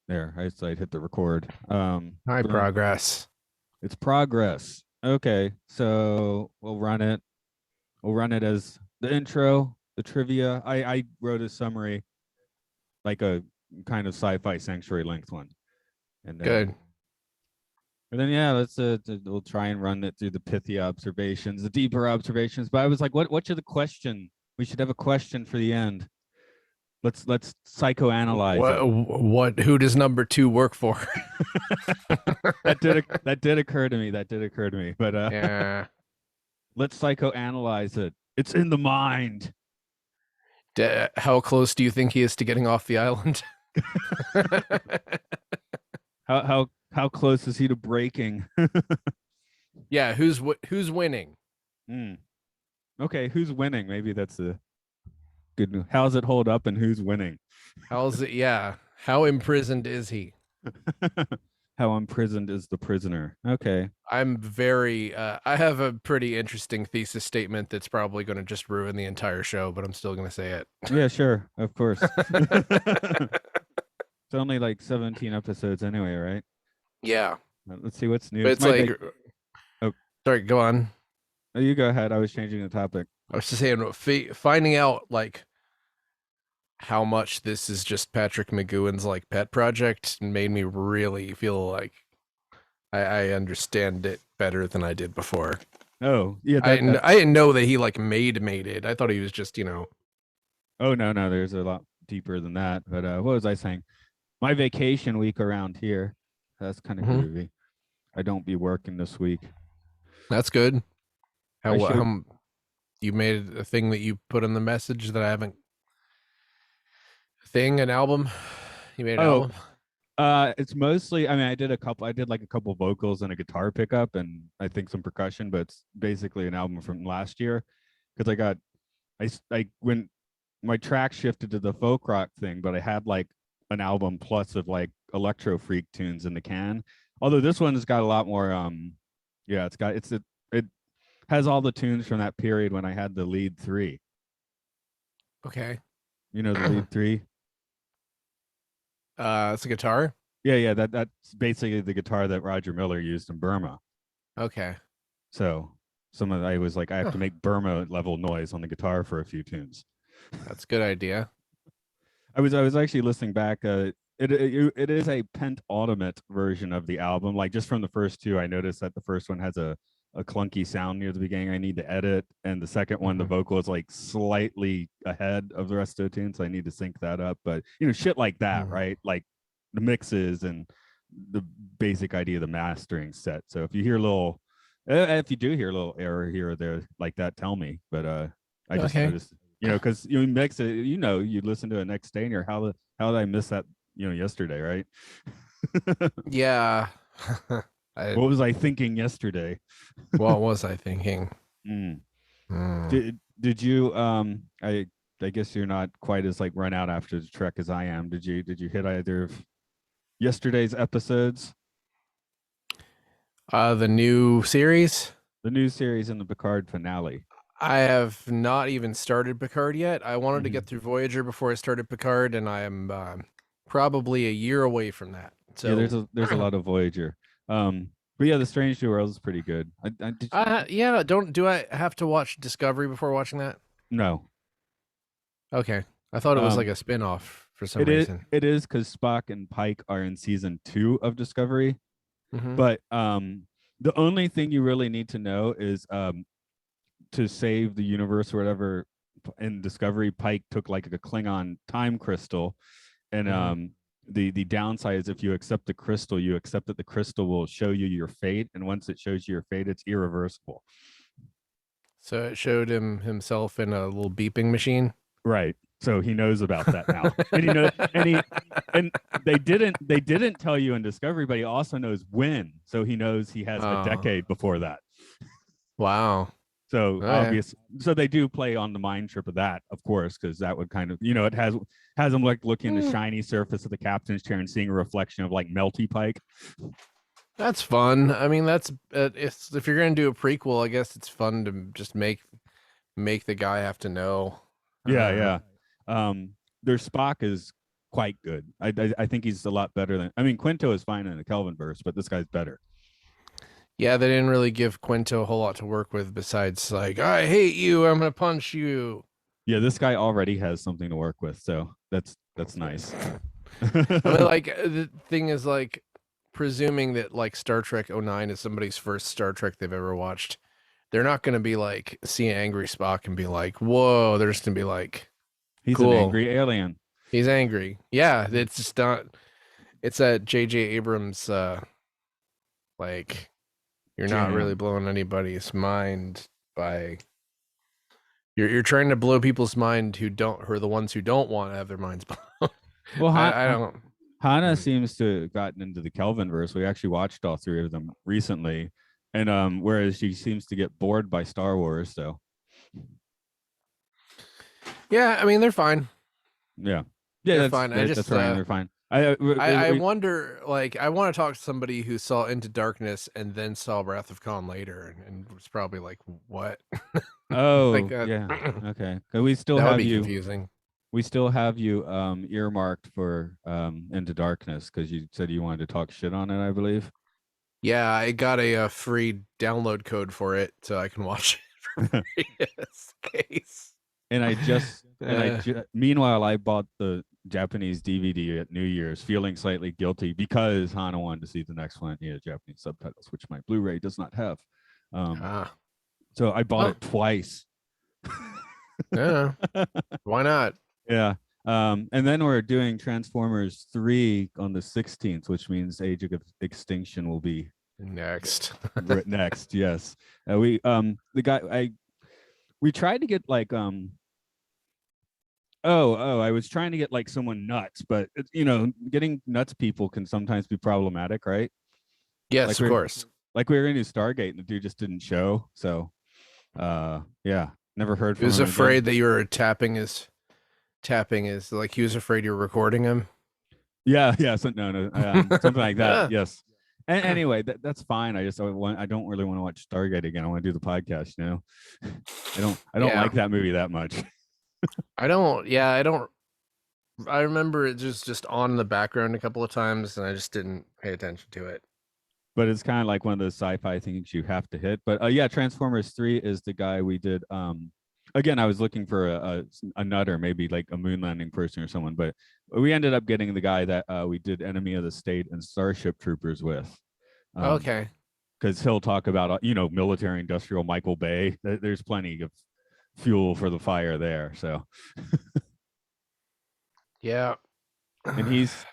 There, I hit the record. High Boom. progress. It's progress. Okay, so we'll run it. We'll run it as the intro, the trivia. I wrote a summary, like a kind of sci-fi sanctuary length one, and then Good. and then yeah, let's we'll try and run it through the pithy observations, the deeper observations. But I was like, what should the question? We should have a question for the end. Let's psychoanalyze it. Who does number two work for? That did occur to me. That did occur to me. But Yeah. let's psychoanalyze it. It's in the mind. How close do you think he is to getting off the island? How close is he to breaking? Yeah, who's winning? Mm. Okay, who's winning? Maybe that's a good news. How's it hold up and who's winning? How's it? Yeah. How imprisoned is he? How imprisoned is the prisoner? Okay. I have a pretty interesting thesis statement that's probably going to just ruin the entire show, but I'm still going to say it. Yeah, sure. Of course. It's only like 17 episodes anyway, right? Yeah. Let's see what's new. But It's it's my like, vac. Oh, sorry, go on. you go ahead. I was changing the topic. I was just saying, finding out like how much this is just Patrick McGowan's like pet project made me really feel like I understand it better than I did before. Oh, yeah, that. I didn't know that he like made it. I thought he was just Oh no, there's a lot deeper than that. But what was I saying? My vacation week around here. That's kind of Mhm. groovy. I don't be working this week. That's good. I showed. How you made a thing that you put in the message that I haven't an album. You made an Oh, album. it's mostly. I mean, I did like a couple vocals and a guitar pickup, and I think some percussion. But it's basically an album from last year because I when my track shifted to the folk rock thing, but I had like an album plus of like electro freak tunes in the can. Although this one's got a lot more. Yeah, it has all the tunes from that period when I had the lead three. Okay. You know the lead three. It's a guitar. Yeah, that's basically the guitar that Roger Miller used in Burma. Okay. So I was like, I have Huh. to make Burma level noise on the guitar for a few tunes. That's a good idea. I was actually listening back. It is a penultimate version of the album. Like just from the first two, I noticed that the first one has a clunky sound near the beginning. I need to edit, and the second one, the Mhm. vocal is like slightly ahead of the rest of the tune, so I need to sync that up. But shit like that, Mhm. right? Like the mixes and the basic idea of the mastering set. So if you do hear a little error here or there like that, tell me. But I just Okay. noticed, because you mix it, you listen to it next day and you're how did I miss that, yesterday, right? Yeah. I What was I thinking yesterday? what was I thinking? Mm. Hmm. Did you I guess you're not quite as like run out after the trek as I am. Did you hit either of yesterday's episodes, The new series. the new series and the Picard finale? I have not even started Picard yet. I wanted to get Mhm. through Voyager before I started Picard, and I am probably a year away from that. Yeah, So, there's a lot of Voyager. But yeah, the Strange New Worlds is pretty good. I did. yeah. Don't do I have to watch Discovery before watching that? No. Okay, I thought it was like Um, a spin-off for some it is reason. it is because Spock and Pike are in season 2 of Discovery. Hmm. But the only thing you really need to know is to save the universe or whatever. In Discovery, Pike took like a Klingon time crystal, and Hmm. the downside is if you accept the crystal, you accept that the crystal will show you your fate, and once it shows you your fate, it's irreversible. So it showed himself in a little beeping machine. Right. So he knows about that now. And and they didn't tell you in Discovery, but he also knows when. So he knows he has a Oh, decade before that. wow. So Okay. obvious. So they do play on the mind trip of that, of course, because that would kind of, it has him like looking the Mm, shiny surface of the captain's chair and seeing a reflection of like Melty Pike. that's fun. I mean, that's it's if you're gonna do a prequel, I guess it's fun to just make the guy have to know. Yeah, Uh, yeah. Their Spock is quite good. I think he's a lot better than. I mean, Quinto is fine in the Kelvinverse, but this guy's better. Yeah, they didn't really give Quinto a whole lot to work with besides like, I hate you, I'm gonna punch you. Yeah, this guy already has something to work with, so that's nice. I mean, like the thing is, like, presuming that like Star Trek '09 is somebody's first Star Trek they've ever watched, they're not gonna be like see an angry Spock and be like, "Whoa!" They're just gonna be like, He's "Cool, an angry alien. he's angry." Yeah, it's just not. It's that J.J. Abrams, like, you're not really Jam. blowing anybody's mind by. You're trying to blow people's mind who are the ones who don't want to have their minds blown. Well, I don't. Hana seems to have gotten into the Kelvinverse. We actually watched all three of them recently, and whereas she seems to get bored by Star Wars, so Yeah, I mean they're fine. yeah, They're fine. I just that's right. They're fine. I wonder, like, I want to talk to somebody who saw Into Darkness and then saw Wrath of Khan later, and was probably like, "What?" Oh like, yeah, okay. We still that would have be you. confusing. We still have you earmarked for Into Darkness because you said you wanted to talk shit on it, I believe. Yeah, I got a free download code for it, so I can watch it for free in this case. And meanwhile I bought the Japanese DVD at New Year's, feeling slightly guilty because Hana wanted to see the next one. Yeah, Japanese subtitles, which my Blu-ray does not have. So I bought it twice. Yeah, why not? Yeah. And then we're doing Transformers 3 on the 16th, which means Age of Extinction will be Next. next. Yes. We tried to get like I was trying to get like someone nuts, but getting nuts people can sometimes be problematic, right? Yes, Like of course. Like we were gonna do Stargate and the dude just didn't show. So yeah, never heard He from was him afraid again. that you were tapping his like he was afraid you were recording him. Yeah, so, no, something like that. Yes. And anyway, that's fine. I don't really want to watch Stargate again. I want to do the podcast. I don't like that movie that much. I don't. Yeah, I don't. I remember it just on in the background a couple of times, and I just didn't pay attention to it. But it's kind of like one of those sci-fi things you have to hit. But yeah, Transformers 3 is the guy we did. Again, I was looking for a nutter, maybe like a moon landing person or someone, but we ended up getting the guy that we did Enemy of the State and Starship Troopers with. Okay. Because he'll talk about military industrial Michael Bay. There's plenty of fuel for the fire there. So yeah, and he is,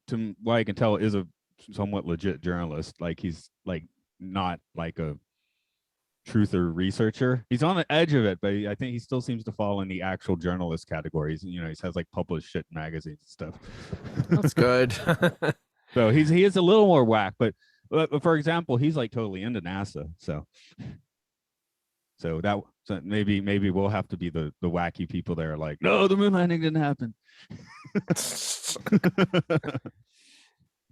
to what I can tell, is a somewhat legit journalist. Like he's like not like a truther researcher. He's on the edge of it, but I think he still seems to fall in the actual journalist categories. He has like published shit in magazines and stuff. That's good. So he is a little more whack, but for example, he's like totally into NASA. So maybe we'll have to be the wacky people there, like, no, the moon landing didn't happen.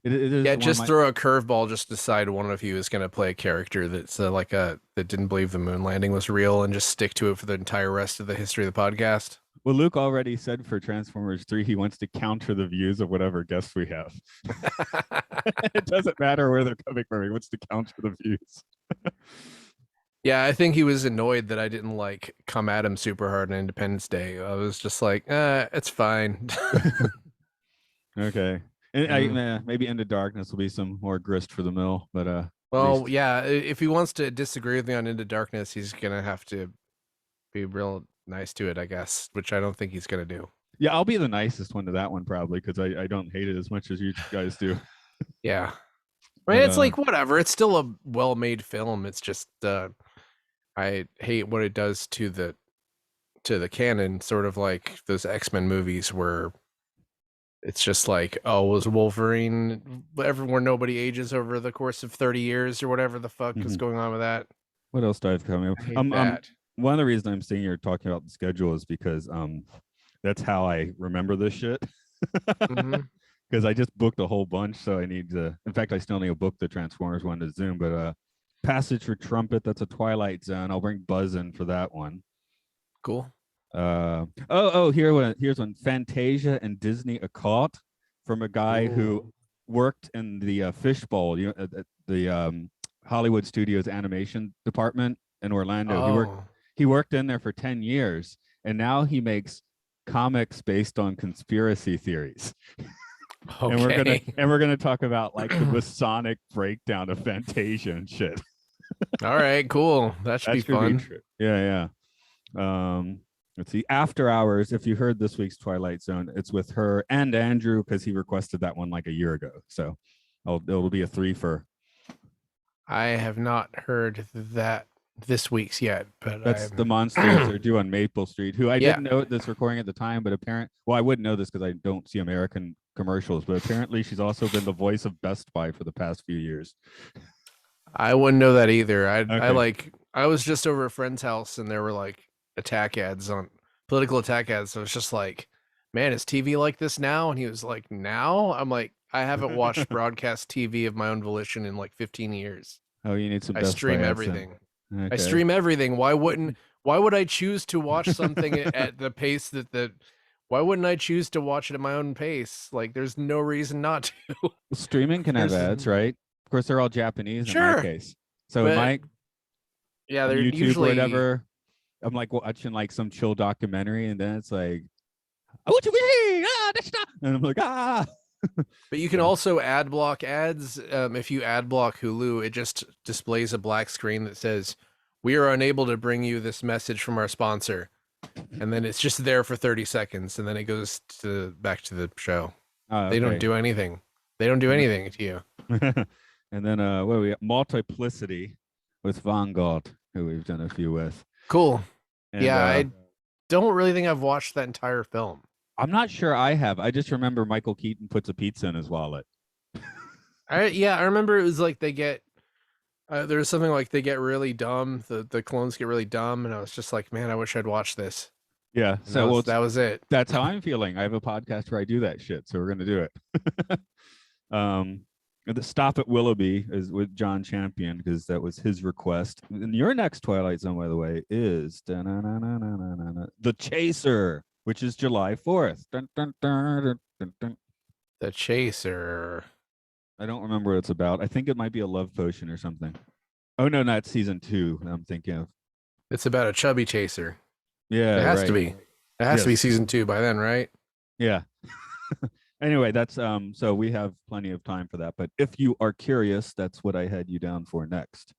Yeah, just throw a curveball. Just decide one of you is going to play a character that's that didn't believe the moon landing was real, and just stick to it for the entire rest of the history of the podcast. Well, Luke already said for Transformers 3 he wants to counter the views of whatever guests we have. It doesn't matter where they're coming from. He wants to counter the views. Yeah, I think he was annoyed that I didn't like come at him super hard on Independence Day. I was just like, it's fine. Okay. And maybe Into Darkness will be some more grist for the mill, but well, yeah, if he wants to disagree with me on Into Darkness, he's gonna have to be real nice to it, I guess, which I don't think he's gonna do. Yeah, I'll be the nicest one to that one probably because I don't hate it as much as you guys do. Yeah, I mean, it's like whatever. It's still a well-made film. It's just I hate what it does to the canon, sort of like those X-Men movies where it's just like, oh, was Wolverine where nobody ages over the course of 30 years or whatever the fuck is going on with that? What else do I have coming up? One of the reasons I'm sitting here talking about the schedule is because that's how I remember this shit. Because I just booked a whole bunch, so I need to. In fact, I still need to book the Transformers one to Zoom. But Passage for Trumpet, that's a Twilight Zone. I'll bring Buzz in for that one. Cool. Here's one. Fantasia and Disney Occult from a guy who Ooh. worked in the Fishbowl, the Hollywood Studios animation department in Orlando. Oh, He worked in there for 10 years, and now he makes comics based on conspiracy theories. And okay. we're gonna talk about like the Masonic breakdown of Fantasia and shit. All right, cool. That should That be should be fun. true. Yeah, yeah. Let's see. After Hours. If you heard this week's Twilight Zone, it's with her and Andrew because he requested that one like a year ago. So it'll be a three for. I have not heard that this week's yet, but That's the I'm Monsters are due on Maple Street, who I yeah. didn't know this recording at the time, but I wouldn't know this because I don't see American commercials, but apparently she's also been the voice of Best Buy for the past few years. I wouldn't know that either. Okay. I was just over a friend's house and there were like attack ads on political attack ads. So it's just like, man, is TV like this now? And he was like, now? I'm like, I haven't watched broadcast TV of my own volition in like 15 years. Oh, you need some I Best Buy stream ads then. everything. I Okay. stream everything. Why would I choose to watch something at the pace why wouldn't I choose to watch it at my own pace? Like there's no reason not to. Streaming can have There's ads, right? Of course, they're all Japanese in my sure. case. So in But my yeah, on they're YouTube or usually whatever, I'm like watching like some chill documentary, and then it's like, "Oh, what you mean? Ah, that's not," and I'm like, ah. but you can also ad block ads. If you ad block Hulu, it just displays a black screen that says, "We are unable to bring you this message from our sponsor," and then it's just there for 30 seconds, and then it goes back to the show. Oh, They don't okay. do anything. They don't do anything to you. And then what we got? Multiplicity with Vanguard, who we've done a few with. Cool. And, Yeah, I don't really think I've watched that entire film. I'm not sure I have. I just remember Michael Keaton puts a pizza in his wallet. I remember it was like they get there was something like they get really dumb. The clones get really dumb, and I was just like, man, I wish I'd watched this. Yeah. And So that was it. that's how I'm feeling. I have a podcast where I do that shit, so we're gonna do it. The Stop at Willoughby is with John Champion because that was his request. And your next Twilight Zone, by the way, is The Chaser, which is July 4th. The Chaser. I don't remember what it's about. I think it might be a love potion or something. Oh no, not season 2. I'm thinking of. It's about a chubby chaser. Yeah, It has right. to be. It has to be season 2 by then, right? Yeah. Anyway, that's so we have plenty of time for that. But if you are curious, that's what I had you down for next.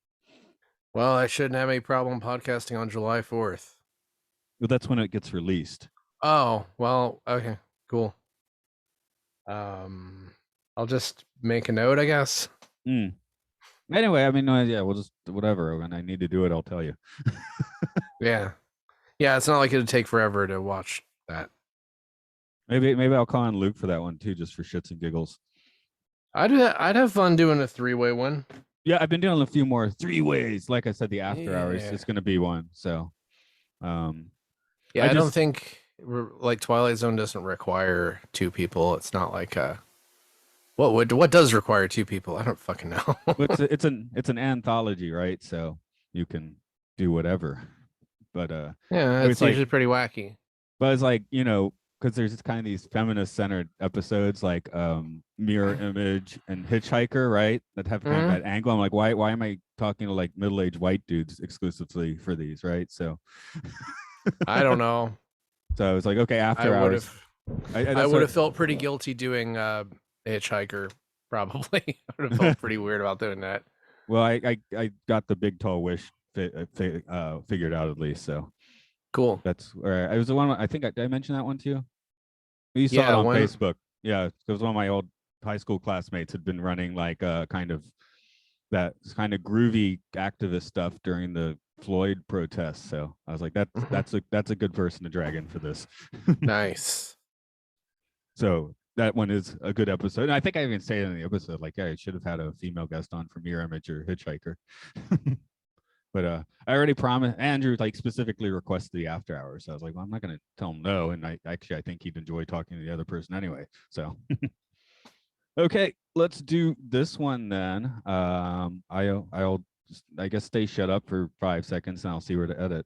Well, I shouldn't have any problem podcasting on July 4th. Well, that's when it gets released. Oh, well, okay, cool. I'll just make a note, I guess. Anyway, I mean, yeah, we'll just whatever. When I need to do it, I'll tell you. Yeah. Yeah, it's not like it'd take forever to watch that. Maybe I'll call on Luke for that one too, just for shits and giggles. I'd have fun doing a 3-way one. Yeah, I've been doing a few more 3-ways. Like I said, the after hours Yeah. is going to be one. So, yeah, I don't think like Twilight Zone doesn't require 2 people. It's not like what does require 2 people? I don't fucking know. it's an anthology, right? So you can do whatever. But yeah, it's usually pretty wacky. But it's like, because there's kind of these feminist centered episodes like Mirror Image and Hitchhiker, right? That have kind of that angle. I'm like, why am I talking to like middle-aged white dudes exclusively for these, right? So I don't know. So I was like, okay, after hours. I would have felt pretty guilty doing Hitchhiker, probably. I would have felt pretty weird about doing that. Well, I got the Big Tall Wish figured out at least, so cool. That's where I was the one. I think I mentioned that one to you. You saw it on Facebook. Yeah, because one of my old high school classmates had been running like kind of groovy activist stuff during the Floyd protests. So I was like, that's a good person to drag in for this. Nice. So that one is a good episode. And I think I even say it in the episode, like, yeah, I should have had a female guest on from Mirror Image or Hitchhiker. But I already promised Andrew, like, specifically requested the after hours. So I was like, well, I'm not going to tell him no. And I think he'd enjoy talking to the other person anyway. So, okay, let's do this one then. I'll I guess stay shut up for 5 seconds and I'll see where to edit.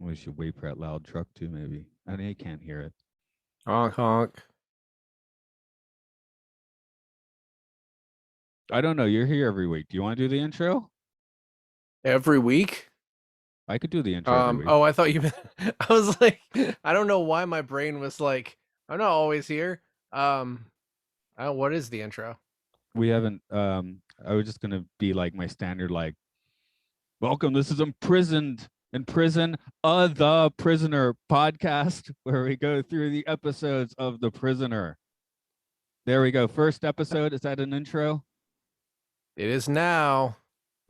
We should wait for that loud truck too, maybe. I mean, I can't hear it. Honk honk. I don't know. You're here every week. Do you want to do the intro? Every week? I could do the intro every week. Oh, I thought you meant I was like, I don't know why my brain was like, I'm not always here. What is the intro? We haven't. I was just gonna be like my standard, like, welcome. This is Imprisoned. In Prison, the Prisoner podcast, where we go through the episodes of The Prisoner. There we go. First episode. Is that an intro? It is now.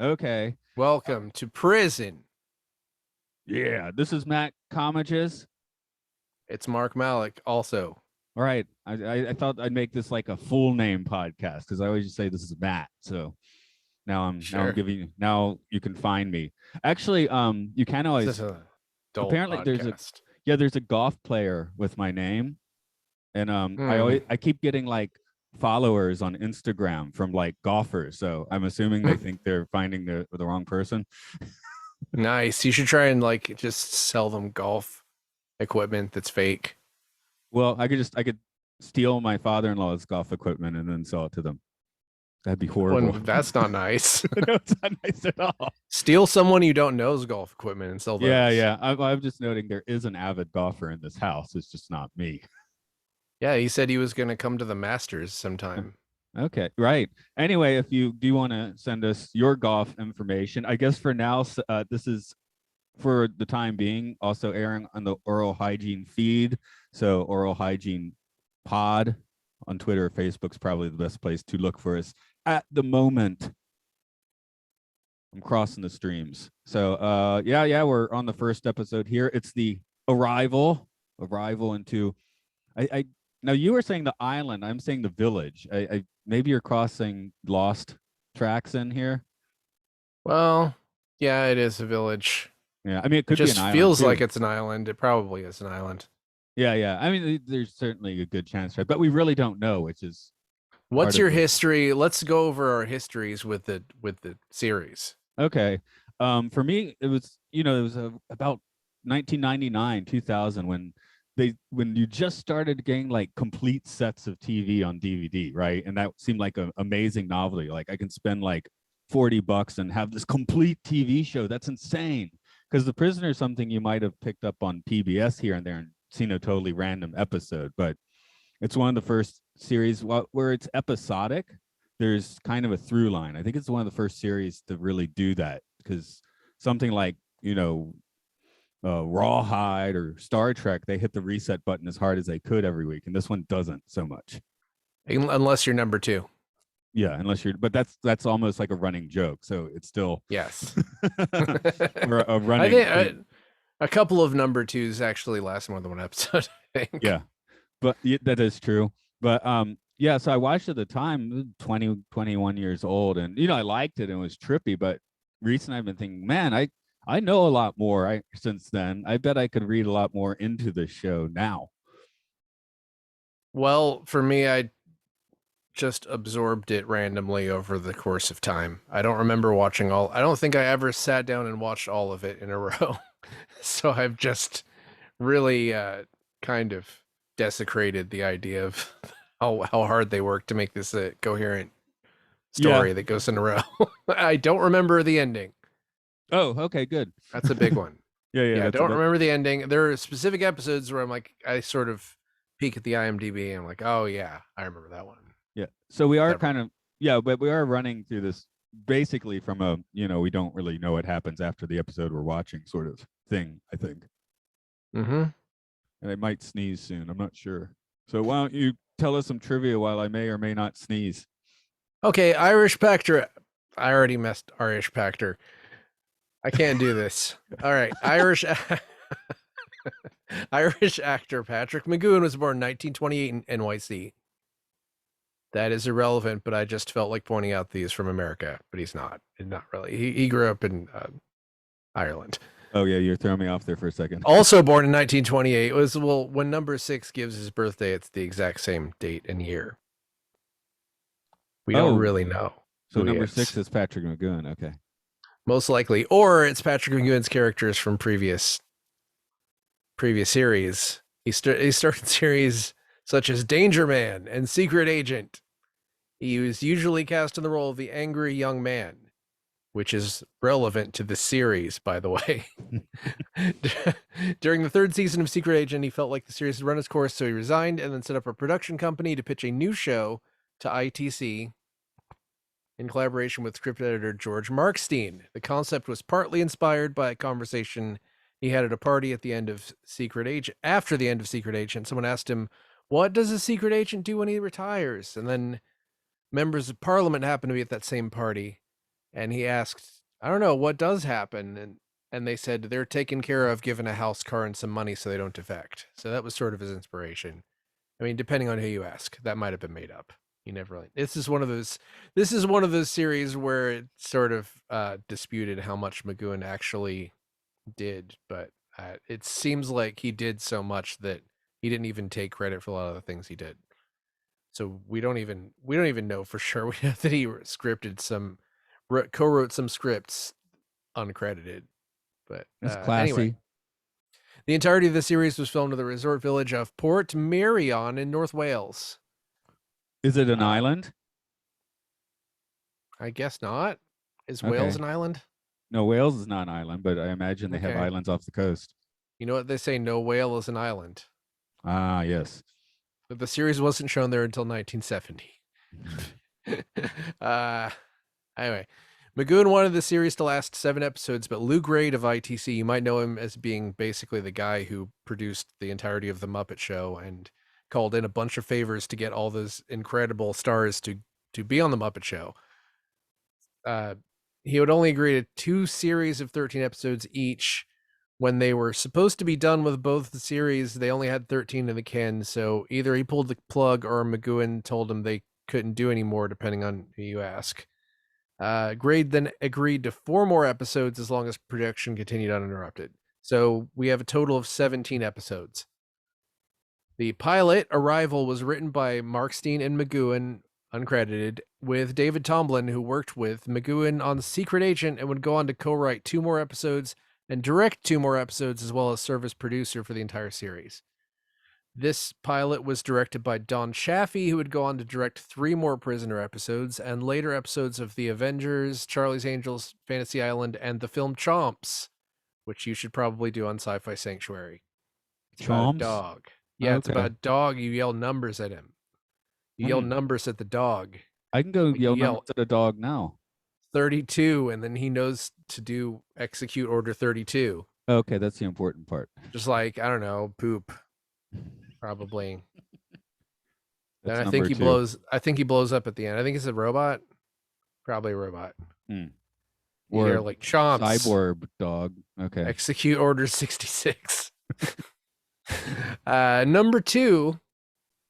Okay. Welcome to Prison. Yeah. This is Matt Comages. It's Mark Malik also. All right. I thought I'd make this like a full name podcast because I always just say this is Matt. So now I'm giving you, now you can find me. Actually, you can always apparently podcast. there's a golf player with my name. And I keep getting like followers on Instagram from like golfers. So I'm assuming they think they're finding the wrong person. Nice. You should try and like just sell them golf equipment that's fake. Well, I could steal my father-in-law's golf equipment and then sell it to them. That'd be horrible. Well, that's not nice. No, it's not nice at all. Steal someone you don't know's golf equipment and sell those. Yeah. I'm just noting there is an avid golfer in this house. It's just not me. Yeah, he said he was going to come to the Masters sometime. Okay, right. Anyway, if you do want to send us your golf information, I guess for now, this is for the time being also airing on the Oral Hygiene feed. So Oral Hygiene Pod on Twitter or Facebook's probably the best place to look for us at the moment. I'm crossing the streams. So yeah, we're on the first episode here. It's the arrival into I now you were saying the island, I'm saying the village. I maybe you're crossing lost tracks in here. Well, yeah, it is a village. Yeah, I mean it could just be an island. Feels too. like it's an island. It probably is an island. Yeah. I mean, there's certainly a good chance, right? But we really don't know, which is. What's your history? Let's go over our histories with the series. Okay. For me, it was about 1999, 2000 when you just started getting like complete sets of TV on DVD, right? And that seemed like an amazing novelty. Like I can spend like $40 and have this complete TV show. That's insane. Because The Prisoner is something you might have picked up on PBS here and there and seen a totally random episode, but it's one of the first series where it's episodic. There's kind of a through line. I think it's one of the first series to really do that, because something like Rawhide or Star Trek, they hit the reset button as hard as they could every week, and this one doesn't so much. Unless you're number 2. Yeah, but that's almost like a running joke. So it's still yes. a running. I think a couple of number 2s actually last more than one episode. I think. Yeah, but that is true. But yeah. So I watched at the time, 20, 21 years old, and I liked it and it was trippy. But recently I've been thinking, man, I know a lot more since then. I bet I could read a lot more into this show now. Well, for me, I just absorbed it randomly over the course of time. I don't remember watching I don't think I ever sat down and watched all of it in a row. So I've just really kind of desecrated the idea of how hard they work to make this a coherent story that goes in a row. I don't remember the ending. Oh, okay, good. That's a big one. Yeah. I don't remember the ending. There are specific episodes where I'm like, I sort of peek at the IMDb and I'm like, oh yeah, I remember that one. Yeah. So we are but we are running through this basically from a, we don't really know what happens after the episode we're watching sort of thing, I think. Mm-hmm. And I might sneeze soon. I'm not sure. So why don't you tell us some trivia while I may or may not sneeze? Okay, Irish Pactor. I already messed Irish Pactor. I can't do this. All right, Irish actor Patrick McGoohan was born in 1928 in NYC. That is irrelevant, but I just felt like pointing out that he's from America, but he's not. Not really. He grew up in Ireland. Oh yeah, you're throwing me off there for a second. Also born in 1928. When number 6 gives his birthday, it's the exact same date and year. We don't really know. So number 6 is Patrick McGoohan. Okay. Most likely. Or it's Patrick McGoohan's characters from previous previous series. He started series such as Danger Man and Secret Agent. He was usually cast in the role of the angry young man, which is relevant to the series, by the way. During the third season of Secret Agent, he felt like the series had run its course, so he resigned and then set up a production company to pitch a new show to ITC in collaboration with script editor George Markstein. The concept was partly inspired by a conversation he had at a party at the end of Secret Agent. After the end of Secret Agent, someone asked him, "What does a secret agent do when he retires?" And then members of parliament happened to be at that same party, and he asked, "I don't know, what does happen?" And they said they're taken care of, given a house, car, and some money so they don't defect. So that was sort of his inspiration. I mean, depending on who you ask, that might have been made up. You never really. This is one of those series where it sort of disputed how much McGowan actually did, but it seems like he did so much that he didn't even take credit for a lot of the things he did. So we don't even know for sure. We know that he co-wrote some scripts uncredited. But It's classy. Anyway, the entirety of the series was filmed in the resort village of Port Merion in North Wales. Is it an island? I guess not. Is Wales an island? No, Wales is not an island, but I imagine they have islands off the coast. You know what they say? No whale is an island. Ah, yes. But the series wasn't shown there until 1970. Anyway, McGowan wanted the series to last 7 episodes, but Lou Grade of ITC, you might know him as being basically the guy who produced the entirety of The Muppet Show and called in a bunch of favors to get all those incredible stars to be on The Muppet Show. He would only agree to 2 series of 13 episodes each. When they were supposed to be done with both the series, they only had 13 in the can, so either he pulled the plug or McGowan told him they couldn't do any more, depending on who you ask. Grade then agreed to 4 more episodes as long as production continued uninterrupted. So we have a total of 17 episodes. The pilot, Arrival, was written by Markstein and McGowan, uncredited, with David Tomblin, who worked with McGowan on Secret Agent and would go on to co-write 2 more episodes and direct 2 more episodes, as well as serve as producer for the entire series. This pilot was directed by Don Chaffee, who would go on to direct 3 more Prisoner episodes and later episodes of The Avengers, Charlie's Angels, Fantasy Island, and the film Chomps, which you should probably do on Sci-Fi Sanctuary. It's about a dog. Yeah, It's about a dog. You yell numbers at him. You yell numbers at the dog. I can go yell numbers at a dog now. 32, and then he knows to execute order 32. Okay, that's the important part. Just like, I don't know, poop. Probably. And I think he blows up at the end. I think it's a robot. Probably a robot. Or like Chomps. Cyborg dog. Okay. Execute order 66. Number 2,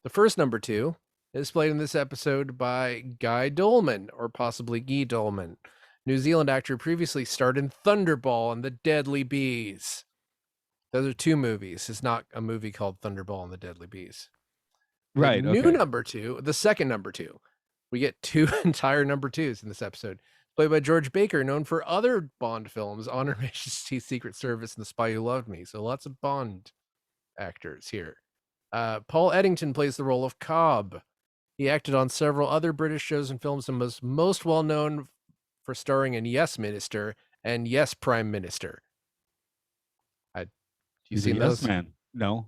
the first number 2, is played in this episode by Guy Dolman, or possibly Guy Dolman, New Zealand actor previously starred in Thunderball and the Deadly Bees. Those are 2 movies. It's not a movie called Thunderball and the Deadly Bees. Right. New number 2, the second number 2. We get 2 entire number 2s in this episode. Played by George Baker, known for other Bond films, On Her Majesty's Secret Service and The Spy Who Loved Me. So lots of Bond actors here. Paul Eddington plays the role of Cobb. He acted on several other British shows and films and was most well known for starring in Yes Minister and Yes Prime Minister. You seen those? Yes Man. No.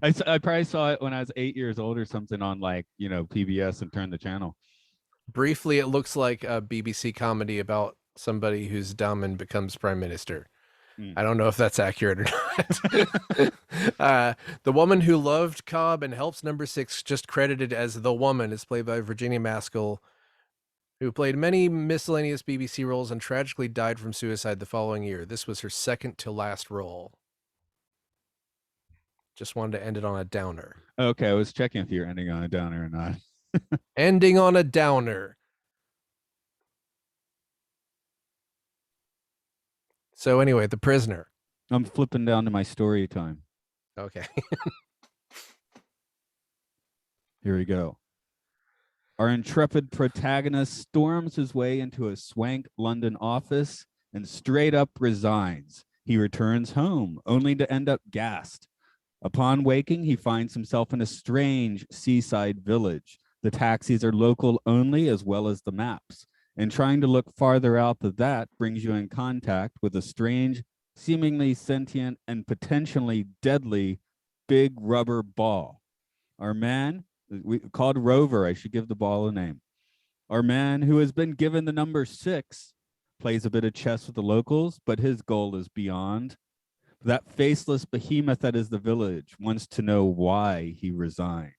I probably saw it when I was 8 years old or something on PBS and turned the channel. Briefly, it looks like a BBC comedy about somebody who's dumb and becomes prime minister. I don't know if that's accurate or not. The woman who loved Cobb and helps number 6, just credited as the woman, is played by Virginia Maskell, who played many miscellaneous BBC roles and tragically died from suicide the following year. This was her second to last role. Just wanted to end it on a downer. Okay, I was checking if you're ending on a downer or not. Ending on a downer. So anyway, The Prisoner. I'm flipping down to my story time. Okay. Here we go. Our intrepid protagonist storms his way into a swank London office and straight up resigns. He returns home, only to end up gassed. Upon waking, he finds himself in a strange seaside village. The taxis are local only, as well as the maps. And trying to look farther out than that brings you in contact with a strange, seemingly sentient, and potentially deadly big rubber ball. Our man, we called Rover, I should give the ball a name. Our man, who has been given the number 6, plays a bit of chess with the locals, but his goal is beyond. That faceless behemoth that is the village wants to know why he resigned.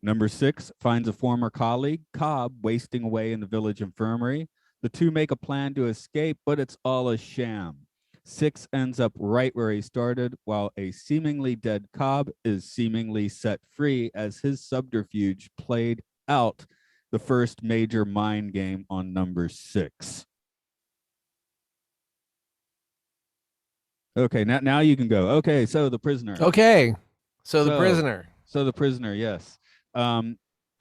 Number 6 finds a former colleague, Cobb, wasting away in the village infirmary. The two make a plan to escape, but it's all a sham. 6 ends up right where he started, while a seemingly dead Cobb is seemingly set free as his subterfuge played out the first major mind game on number 6. Okay, now you can go. Okay, so the prisoner. Okay. So the prisoner. So the prisoner, yes.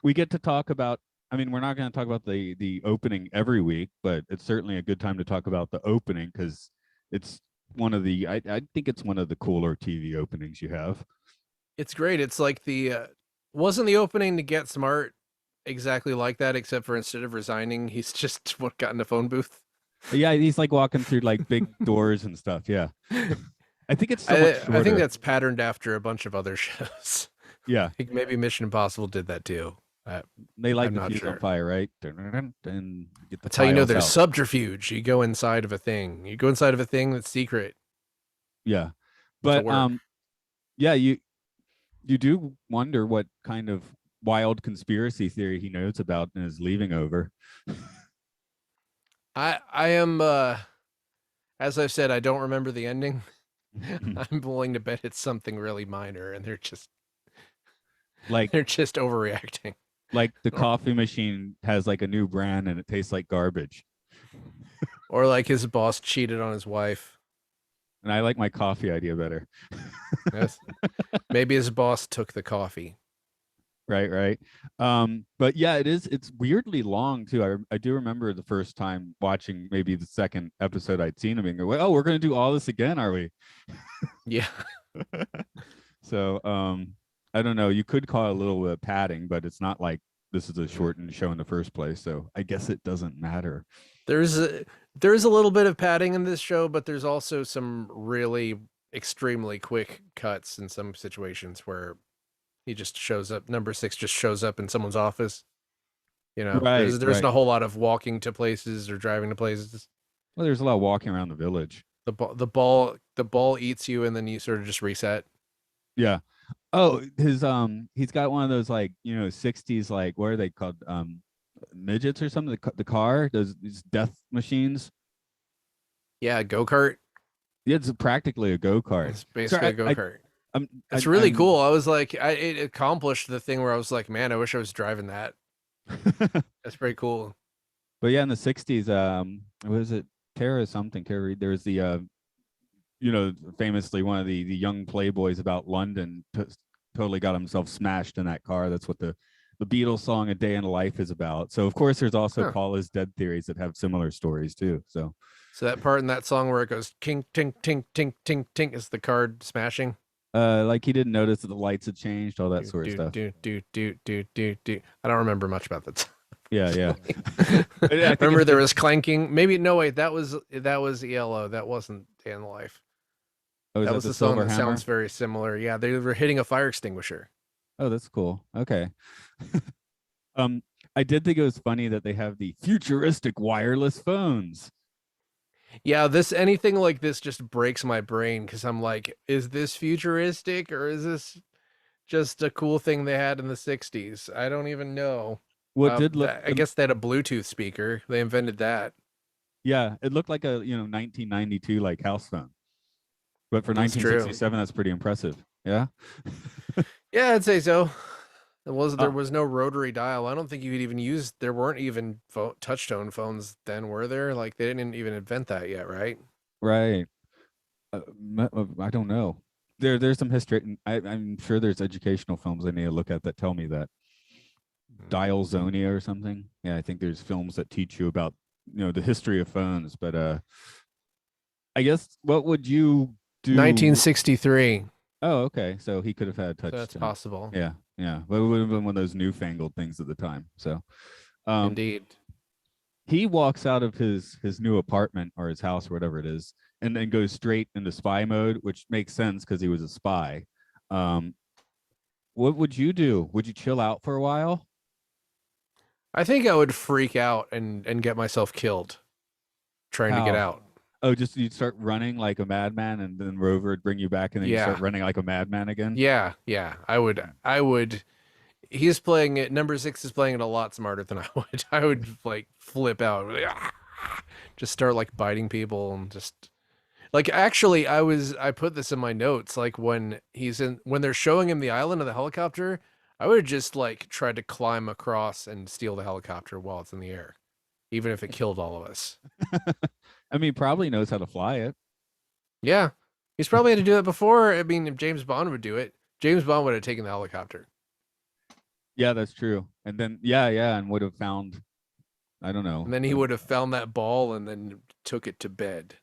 We get to talk about, I mean, we're not going to talk about the opening every week, but it's certainly a good time to talk about the opening because it's one of the, I think it's one of the cooler TV openings you have. It's great. It's like wasn't the opening to Get Smart exactly like that, except for instead of resigning, he's just got in the phone booth. Yeah, he's like walking through like big doors and stuff. Yeah. I think it's so much shorter. I think that's patterned after a bunch of other shows. Yeah. I think maybe Mission Impossible did that too. They like I'm the not fuse sure. on fire, right? And get the That's how you know files there's out. subterfuge. You go inside of a thing. You go inside of a thing that's secret. Yeah. But yeah, you do wonder what kind of wild conspiracy theory he knows about and is leaving over. I am as I've said, I don't remember the ending. I'm willing to bet it's something really minor and they're just overreacting. Like the coffee machine has like a new brand and it tastes like garbage. Or like his boss cheated on his wife. And I like my coffee idea better. Yes. Maybe his boss took the coffee. Right. But yeah, it's weirdly long too. I do remember the first time watching maybe the second episode I'd seen him and go, oh, we're gonna do all this again, are we? Yeah. So I don't know. You could call it a little bit of padding, but it's not like this is a shortened show in the first place. So I guess it doesn't matter. There's a little bit of padding in this show, but there's also some really extremely quick cuts in some situations where he just shows up. Number 6 just shows up in someone's office. You know, there's right. a whole lot of walking to places or driving to places. Well, there's a lot of walking around the village. The ball eats you, and then you sort of just reset. Yeah. Oh, he's got one of those like 60s like what are they called midgets or something? The car, these death machines. Yeah, go-kart. Yeah, it's practically a go-kart. It's basically a go-kart. It's really cool. I was like, it accomplished the thing where I was like, man, I wish I was driving that. That's pretty cool. But yeah, in the 60s, what is it? Tara Reid. There was the famously one of the young playboys about London totally got himself smashed in that car. That's what the Beatles song "A Day in a Life" is about. So of course, there's also Paul is Dead theories that have similar stories too. So that part in that song where it goes ting ting ting ting ting ting is the card smashing. Like he didn't notice that the lights had changed, all that sort of stuff. I don't remember much about that. Yeah. I remember there was clanking. Maybe no wait, that was ELO. That wasn't Day in the Life. Oh, that was the song that sounds very similar. Yeah, they were hitting a fire extinguisher. Oh, that's cool. Okay. I did think it was funny that they have the futuristic wireless phones. Yeah, anything like this just breaks my brain because I'm like, is this futuristic or is this just a cool thing they had in the 60s? I don't even know. I guess they had a Bluetooth speaker. They invented that. Yeah, it looked like a 1992 like house phone. But for 1967, that's pretty impressive. Yeah. Yeah, I'd say so. There was no rotary dial. I don't think you could even use. There weren't even touch-tone phones then, were there? Like they didn't even invent that yet, right? Right. I don't know. There's some history. I'm sure there's educational films I need to look at that tell me that. Dial Zonia or something. Yeah, I think there's films that teach you about the history of phones, but I guess what would you do? 1963. Oh, okay. So he could have had So touched that's him. possible. Yeah, yeah. But it would have been one of those newfangled things at the time. So um Indeed. he walks out of his new apartment or his house or whatever it is, and then goes straight into spy mode, which makes sense because he was a spy. Um, what would you do? Would you chill out for a while? I think I would freak out and get myself killed trying to get How? out. Oh, just you'd start running like a madman, and then Rover would bring you back, and then you start Yeah. running like a madman again. Yeah. Yeah. I would. He's playing it. Number six is playing it a lot smarter than I would. I would like flip out. Just start like biting people and just like actually I put this in my notes like when they're showing him the island of the helicopter, I would have just like tried to climb across and steal the helicopter while it's in the air, even if it killed all of us. I mean, he probably knows how to fly it. Yeah. He's probably had to do it before. I mean, if James Bond would do it, James Bond would have taken the helicopter. Yeah, that's true. And then yeah, and would have found, I don't And know. then he would have found that ball and then took it to bed.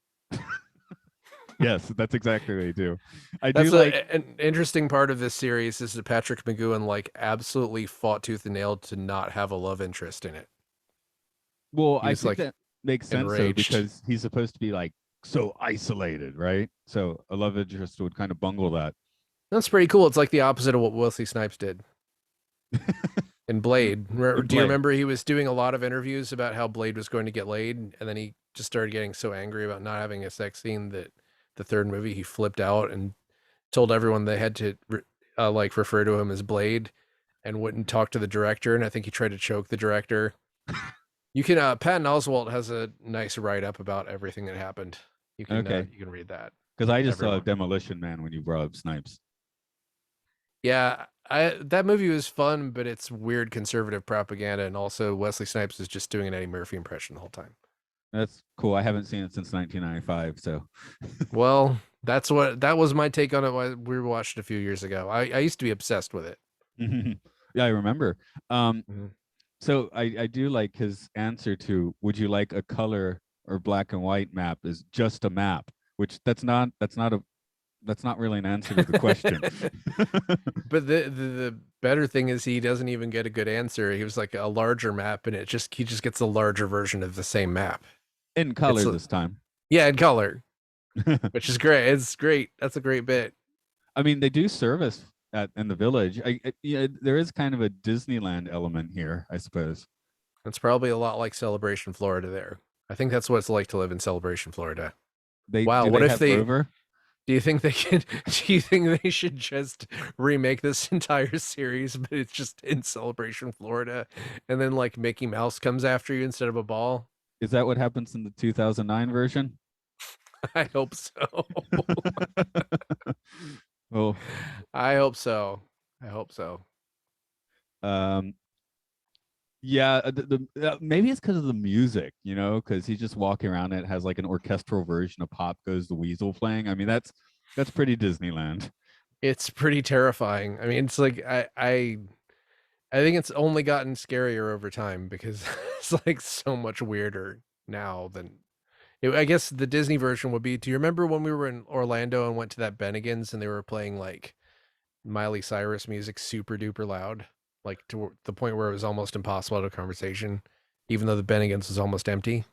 Yes, that's exactly what they do. I do That's like. an interesting part of this series is that Patrick McGowan like absolutely fought tooth and nail to not have a love interest in it. Well, He I was think like that makes sense though, enraged. because he's supposed to be like so isolated, right? So a love interest would kind of bungle that. That's pretty cool. It's like the opposite of what Wesley Snipes did in Blade. In Do you Blade. remember he was doing a lot of interviews about how Blade was going to get laid, and then he just started getting so angry about not having a sex scene that the third movie he flipped out and told everyone they had to like refer to him as Blade and wouldn't talk to the director. And I think he tried to choke the director. You can Patton Oswalt has a nice write up about everything that happened. Okay, You can read that. because I just saw Everyone. Demolition Man when you brought up Snipes. Yeah, I that movie was fun, but it's weird conservative propaganda, and also Wesley Snipes is just doing an Eddie Murphy impression the whole time. That's cool. I haven't seen it since 1995, so Well, that was my take on it. We watched it a few years ago. I used to be obsessed with it. yeah, I remember. Um, Mhm. so I do like his answer to would you like a color or black and white map is just a map, which that's not really an answer to the question. But the better thing is he doesn't even get a good answer. He was like a larger map, and he just gets a larger version of the same map. In It's color this time. yeah, in color, which is great. It's great. That's a great bit. I mean, they do service at in the village. Yeah, there is kind of a Disneyland element here, I suppose. It's probably a lot like Celebration Florida there. I think that's what it's like to live in Celebration Florida. They Wow, do what they if have they Rover? do you think they can do you think they should just remake this entire series but it's just in Celebration Florida and then like Mickey Mouse comes after you instead of a ball? Is that what happens in the 2009 version? I hope so. Well, I hope so. I hope so. um, yeah, maybe it's because of the music, because he's just walking around. And it has like an orchestral version of "Pop Goes the Weasel" playing. I mean, that's pretty Disneyland. It's pretty terrifying. I mean, it's like I think it's only gotten scarier over time because it's like so much weirder now than I guess the Disney version would be. Do you remember when we were in Orlando and went to that Bennigan's and they were playing like Miley Cyrus music super duper loud, like to the point where it was almost impossible to have a conversation, even though the Bennigan's was almost empty.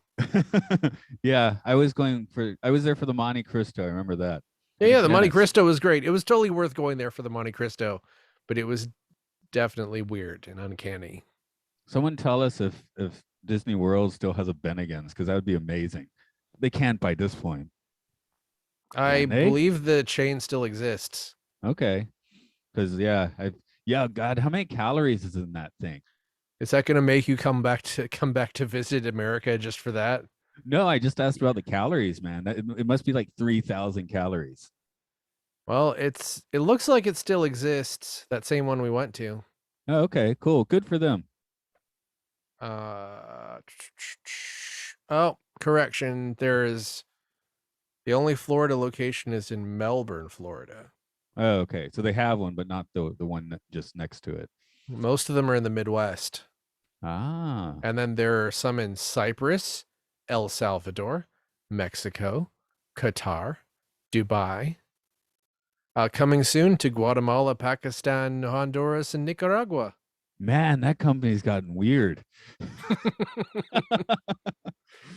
Yeah, I was there for the Monte Cristo. I remember that. Yeah, And yeah, the Monte Venice. Cristo was great. It was totally worth going there for the Monte Cristo, but it was definitely weird and uncanny. Someone tell us if Disney World still has a Bennigan's, because that would be amazing. They can't by this point, I can they? believe the chain still exists. Okay, because yeah, God, how many calories is in that thing? Is that going to make you come back to visit America just for that? No, I just asked about the calories, man. It must be like 3,000 calories. Well, it looks like it still exists. That same one we went to. Oh, okay, cool, good for them. Uh, oh, correction. There is the only Florida location is in Melbourne, Florida. Oh, okay, so they have one, but not the one just next to it. Most of them are in the Midwest. Ah, And then there are some in Cyprus, El Salvador, Mexico, Qatar, Dubai. Coming soon to Guatemala, Pakistan, Honduras, and Nicaragua. Man, that company's gotten weird.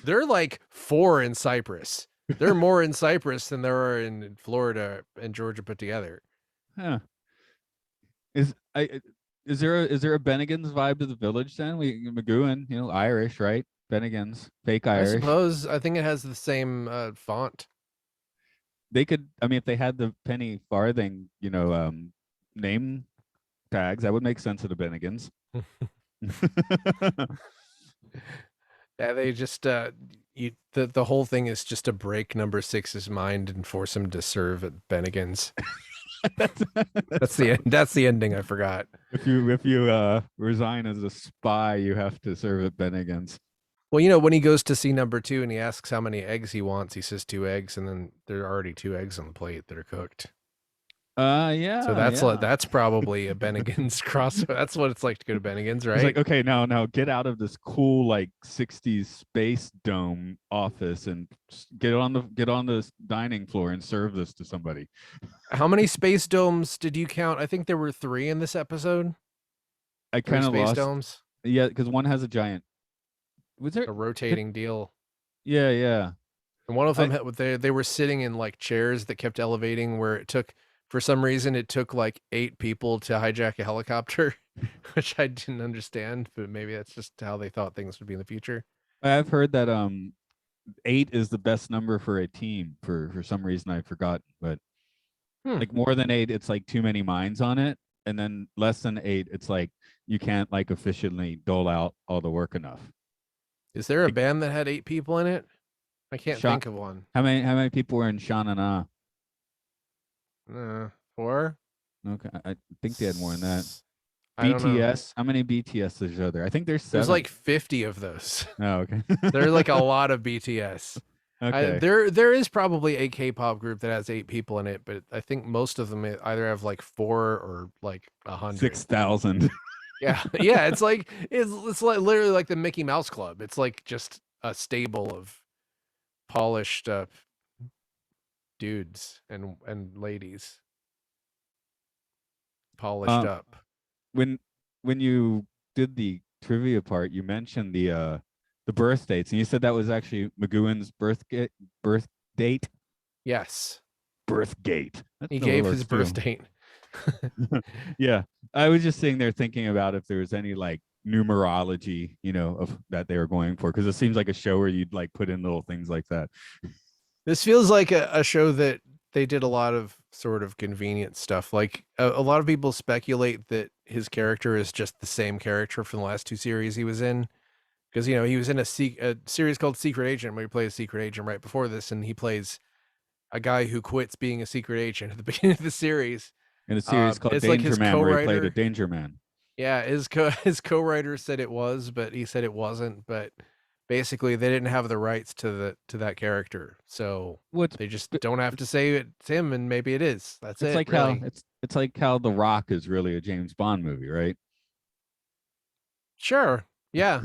They're like 4 in Cyprus. There are more in Cyprus than there are in Florida and Georgia put together. Huh. Is I is there a Bennigan's vibe to the village then? We McGowan, Irish, right? Bennigan's, fake I Irish. suppose. I think it has the same font. They could, I mean, if they had the penny farthing, name tags, that would make sense of the Bennigan's. Yeah, they just the whole thing is just to break number 6's mind and force him to serve at Bennigan's. That's the ending. I forgot. If you resign as a spy, you have to serve at Bennigan's. Well, when he goes to see number 2 and he asks how many eggs he wants, he says 2 eggs, and then there are already 2 eggs on the plate that are cooked. Yeah. So yeah. that's probably a Bennigan's cross. That's what it's like to go to Bennigan's, right? It's like, okay, now get out of this cool like 60s space dome office and get on the dining floor and serve this to somebody. How many space domes did you count? I think there were 3 in this episode. I kind of lost. Domes. Yeah, because one has a giant. Was there a rotating deal? Yeah. And one of them they were sitting in like chairs that kept elevating, where for some reason it took like 8 people to hijack a helicopter, which I didn't understand, but maybe that's just how they thought things would be in the future. I've heard that 8 is the best number for a team for some reason I forgot, but like more than 8, it's like too many minds on it, and then less than 8, it's like you can't like efficiently dole out all the work enough. Is there a band that had 8 people in it? I can't think of one. How many people were in Sha-na-na? 4? Okay, I think they had more than that. BTS? How many BTS are there? I think there's 7. There's like 50 of those. Oh, okay. There's like a lot of BTS. Okay. There is probably a K-pop group that has 8 people in it, but I think most of them either have like 4 or like 100. 6,000. Yeah. It's like literally like the Mickey Mouse Club. It's like just a stable of polished dudes and ladies, polished up. When you did the trivia part, you mentioned the birth dates, and you said that was actually McGowan's birth date. Yes, birth gate. He gave his birth date. Yeah, I was just sitting there thinking about if there was any like numerology, of that they were going for, because it seems like a show where you'd like put in little things like that. This feels like a show that they did a lot of sort of convenient stuff. Like a lot of people speculate that his character is just the same character from the last 2 series he was in. Because, he was in a series called Secret Agent, where he plays a secret agent right before this. And he plays a guy who quits being a secret agent at the beginning of the series. In a series called Danger Man, where he played a Danger Man. Yeah, his co-writer said it was, but he said it wasn't. But basically, they didn't have the rights to that character, so they just don't have to say it's him, and maybe it is. That's it's it. Like really. How it's like how The Rock is really a James Bond movie, right? Sure. Yeah.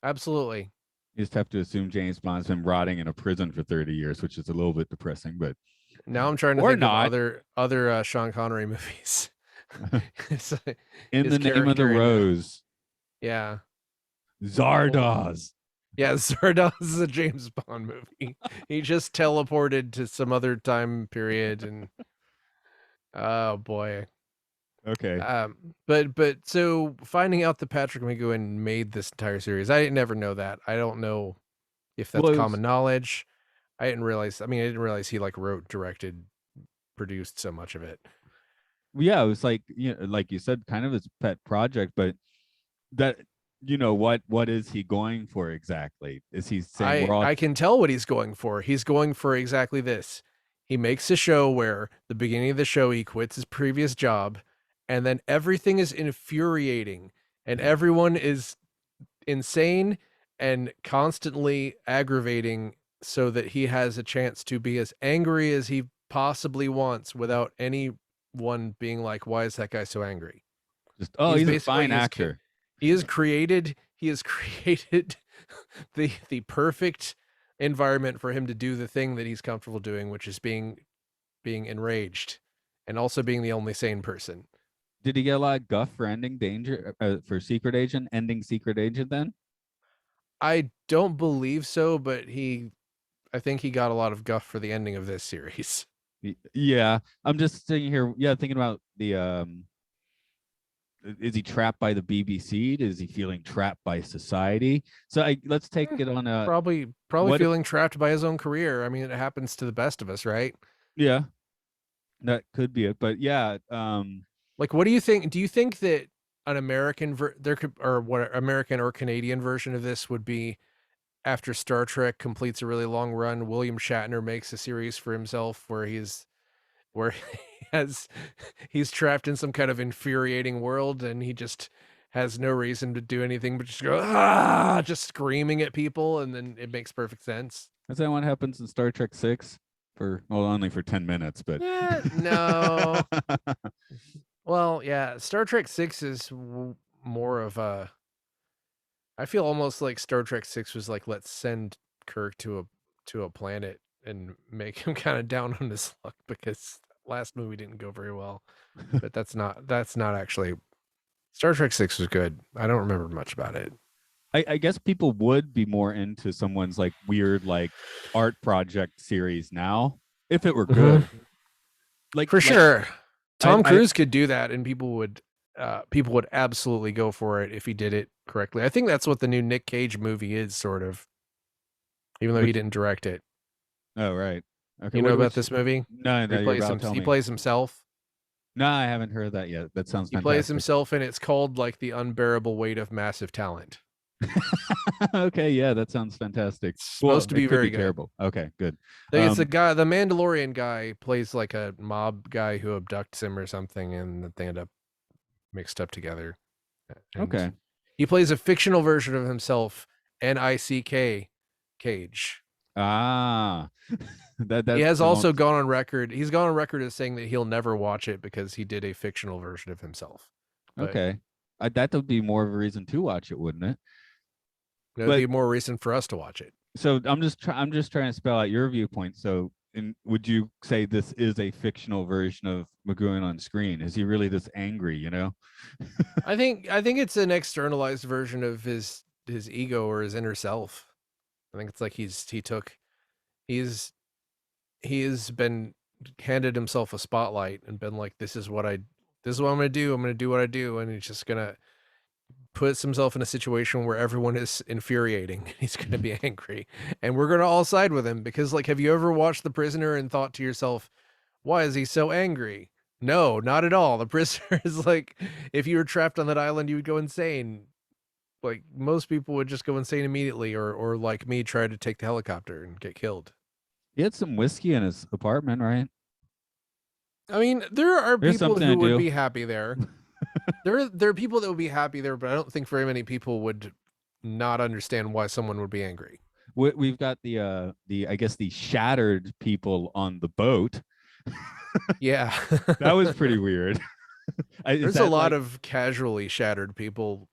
Absolutely. You just have to assume James Bond's been rotting in a prison for 30 years, which is a little bit depressing. But now I'm trying to think of other Sean Connery movies. In the Name of the Rose. Yeah. Zardoz. Yeah, Zardoz is a James Bond movie. He just teleported to some other time period, and oh boy. Okay. But so finding out that Patrick McGowan made this entire series, I never know that. I don't know if that's common knowledge. I didn't realize he like wrote, directed, produced so much of it. Yeah, it was like, like you said, kind of his pet project, but that, what is he going for exactly? Is he saying I can tell what he's going for. He's going for exactly this. He makes a show where the beginning of the show, he quits his previous job, and then everything is infuriating and everyone is insane and constantly aggravating, so that he has a chance to be as angry as he possibly wants without anyone being like, why is that guy so angry? Just, he's a fine actor. He has created the perfect environment for him to do the thing that he's comfortable doing, which is being enraged and also being the only sane person. Did he get a lot of guff for ending Danger for Secret Agent, ending Secret Agent? Then I don't believe so, but I think he got a lot of guff for the ending of this series. Yeah, I'm just sitting here, yeah, thinking about the is he trapped by the BBC? Is he feeling trapped by society? So let's take it on a Probably what feeling trapped by his own career. I mean, it happens to the best of us, right? yeah, that could be it. But yeah, Like, what do you think? Do you think that an American there could, or what, American or Canadian version of this would be after Star Trek completes a really long run, William Shatner makes a series for himself where where he has he's trapped in some kind of infuriating world and he just has no reason to do anything but just go just screaming at people, and then it makes perfect sense. is that what happens in Star Trek 6 for well only for 10 minutes, but No. Well, yeah, Star Trek 6 is more of a, I feel almost like Star Trek 6 was like, let's send Kirk to a planet and make him kind of down on his luck because last movie didn't go very well. But that's not actually, Star Trek 6 was good. I don't remember much about it. I guess people would be more into someone's like weird like art project series now if it were good. Like For sure. Tom I Cruise could do that and people would absolutely go for it if he did it correctly. I think that's what the new Nick Cage movie is, sort of. Even though he didn't direct it. Oh right. Okay. You know about this movie? No, no, you're about to tell He me. plays himself. No, I haven't heard that yet. That sounds He fantastic. plays himself, and it's called like The Unbearable Weight of Massive Talent. Okay, yeah, that sounds fantastic. It's supposed to be very good. Terrible. Okay, good. It's the guy, the Mandalorian guy, plays like a mob guy who abducts him or something, and they end up mixed up together. And okay. he plays a fictional version of himself, Nick Cage. Ah, that he has also gone on record. He's gone on record as saying that he'll never watch it because he did a fictional version of himself. But, okay, that would be more of a reason to watch it, wouldn't it? It would be more reason for us to watch it. So I'm just trying to spell out your viewpoint. So, would you say this is a fictional version of McGowan on screen? Is he really this angry? You know, I think it's an externalized version of his ego or his inner self. I think it's like he's been handed himself a spotlight and been like, this is what I'm gonna do. I'm gonna do what I do, and he's just gonna puts himself in a situation where everyone is infuriating. He's going to be angry, and we're going to all side with him because, like, have you ever watched The Prisoner and thought to yourself, why is he so angry? No, not at all. The Prisoner is like, if you were trapped on that island, you would go insane. Like, most people would just go insane immediately, or like me, try to take the helicopter and get killed. He had some whiskey in his apartment, right? I mean, there are people who would be happy there. There are people that would be happy there, but I don't think very many people would not understand why someone would be angry. We've got the I guess the shattered people on the boat. Yeah, that was pretty weird. There's a lot of casually shattered people,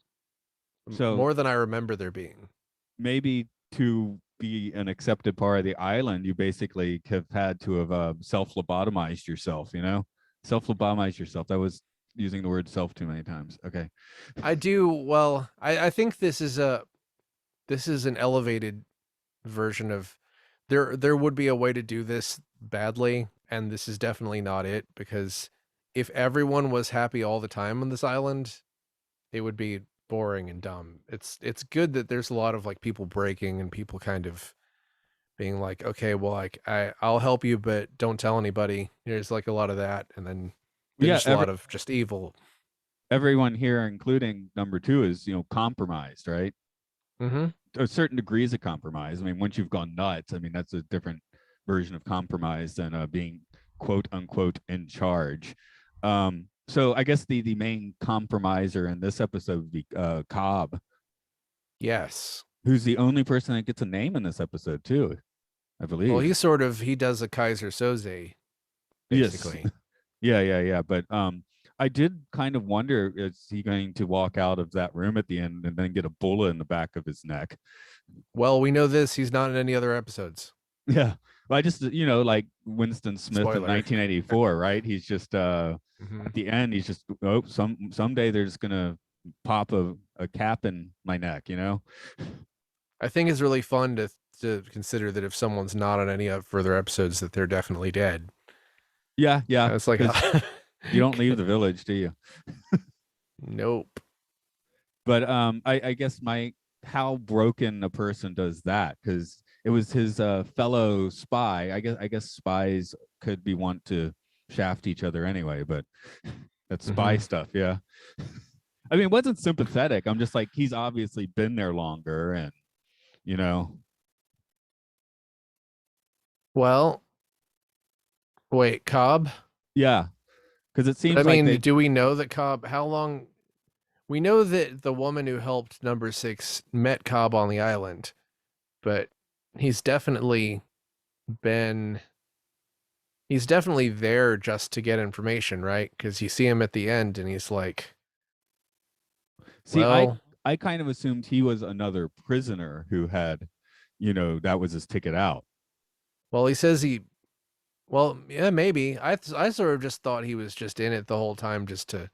so more than I remember there being. Maybe to be an accepted part of the island, you basically have had to have self-lobotomized yourself. You know, self-lobotomize yourself. That was using the word self too many times. Okay. I do. Well, I think this is an elevated version of there would be a way to do this badly, and this is definitely not it, because if everyone was happy all the time on this island, it would be boring and dumb. It's good that there's a lot of like people breaking and people kind of being like, okay, well, like I'll help you, but don't tell anybody. There's like a lot of that, and then there's a lot of just evil. Everyone here, including number 2, is, you know, compromised, right? Mm-hmm. Certain degrees of compromise. I mean, once you've gone nuts, I mean, that's a different version of compromise than being quote unquote in charge. So I guess the main compromiser in this episode would be Cobb. Yes. Who's the only person that gets a name in this episode too, I believe. Well, he does a Kaiser Soze, basically. Yes. Yeah. But I did kind of wonder, is he going to walk out of that room at the end and then get a bullet in the back of his neck? Well, we know this. He's not in any other episodes. Yeah. Well, I just, like Winston Smith in Spoiler. 1984, right? He's just Hmm. at the end, he's just, oh, someday they're just gonna pop a cap in my neck. I think it's really fun to consider that if someone's not on any further episodes, that they're definitely dead. Yeah, yeah. And it's like, Because you don't leave the village, do you? nope. But I guess my how broken a person does that, because it was his fellow spy. I guess spies could be want to shaft each other anyway, but that's spy Hmm. stuff, yeah. I mean, it wasn't sympathetic. I'm just like, he's obviously been there longer, and you know, Well, wait, Cobb? yeah, because it But I seems like mean, they. do we know that Cobb, how long? We know that the woman who helped number six met Cobb on the island, but he's definitely been, he's definitely there just to get information, right? Because you see him at the end and he's like, See, I well, I kind of assumed he was another prisoner who had, that was his ticket out. well, he says he, well, yeah, maybe. I sort of just thought he was just in it the whole time just to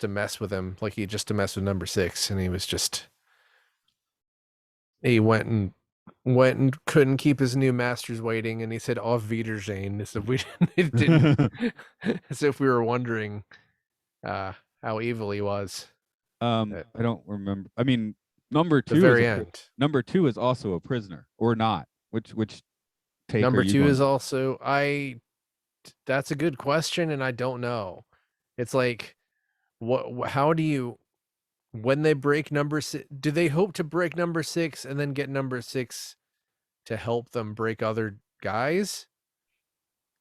mess with him, like he just to mess with number six, and he was just he went and couldn't keep his new masters waiting, and he said "Auf Wiedersehen," as if we it didn't, as if we were wondering uh, how evil he was. At I don't remember. I mean, number the two is very end. number two is also a prisoner, or not? Which take are Number you two going? is also I. That's a good question, and I don't know. It's like what? How do you when they break number six? Do they hope to break number six and then get number six to help them break other guys?